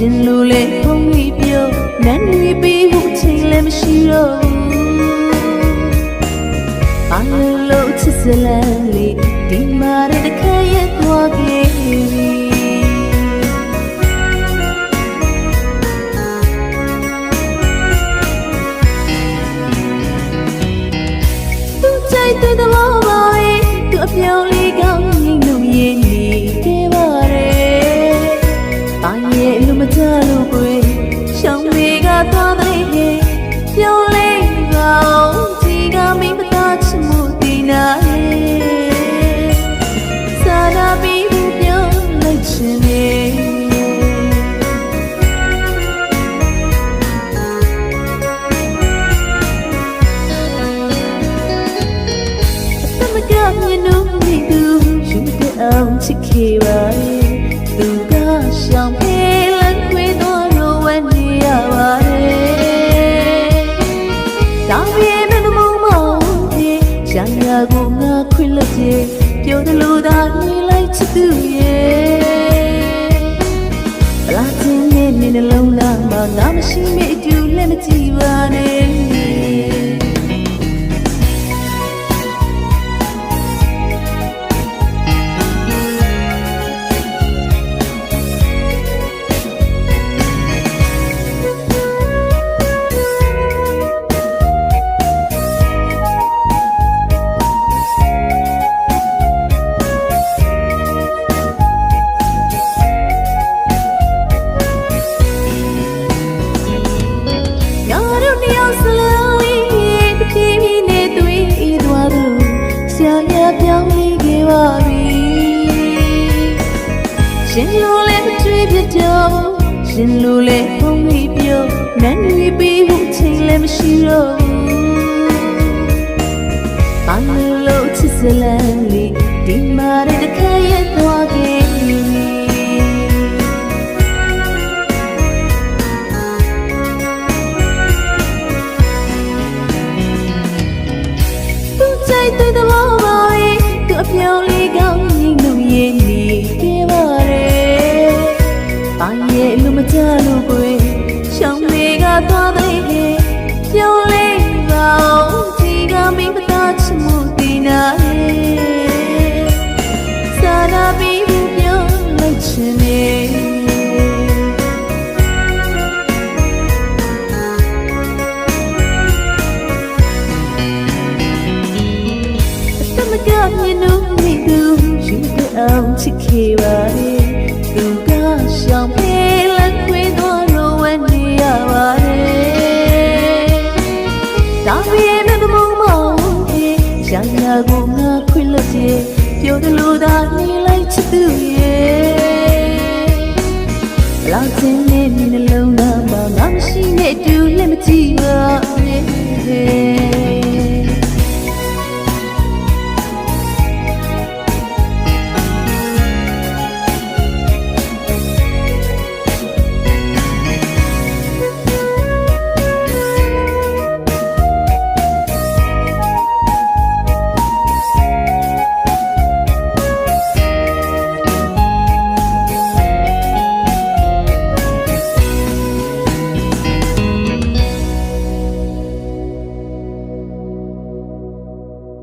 ရှင်လိုလေဖုံးပြီးပြောနန်းတွေပြီးဖို့ချိန်လည်းမရှိတော့ဘူးဘာလို့ချစ်စလန်းလေးဒီမှာတခါရဲ့သွားခဲ့ပြီတဲ့သဘောပါပဲသူအပြောင်းလေးကောင်းငိမ့်လို့ရင်းနေခဲ့ပါတယ်။ဘာရဲ့လူမကြလို့ကွယ်ရှောင်းတွေကသွားတဲ့ဟဲ့ပြောင်းလဲကောင်းဒီကမိမသားချစ်မှုတင်နာရဲ့စာနာပြီးပြောင်းလိုက်ချင်တယ်အောင်ချစ်ခဲ့ပါရဲ့သူကရှောင်ဖေးလန်းခွေတော့ရောဝဲနေရပါတယ်တောင်းပြေမမုံမောင်ပြေရှာရကိုငါခွင့်လက်ပြေပြောတယ်လို့သာနေလိုက်ချစ်သူရဲ့ဘလားချင်းနဲ့နေနှလုံးသားမှာငါမရှိမေအတူလည်းမကြည့်ပါနဲ့ရှင်လိုလေမတွေ့ပြတော့ရှင်လိုလေဖုံးပြီးပြောနန်းတွေပြီးဖို့ချိန်လည်းမရှိတော့ဘာလို့ချစ်စလန်းလေးဒီမှာတခါရဲ့သွားခဲ့သူကြိုက်တဲ့သဘောပါရဲ့သူအပြောင်းလေးကောင်းငိမ့်လို့ရင်းနေခဲ့ပါတယ်ဘာရဲ့လူမကြလို့ကွယ်ရှောင်းတွေကသွားတဲ့ဟဲ့ပြောင်းလဲကောင်းဒီကမိမသားချစ်မှုတင်နာရဲ့စာနာပြီးပြောလိုက်ချင်တယ်မြင်လို့မိသူယူတဲ့အောင်ချစ်ခဲ့ပါရဲ့သူကရှောင်ဖေးလန်းခွေတော့ရောဝဲနေရပါတယ်တောင်းပြေမမုံမောင်ပြေရှာရကိုငါခွင့်လို့ပြေပြောတယ်လို့သာနေလိုက်ချစ်သူရဲ့ဘလောက်ချင်းနဲ့နှလုံးသားမှာငါမရှိနဲ့တူလည်းမကြည့်ပါ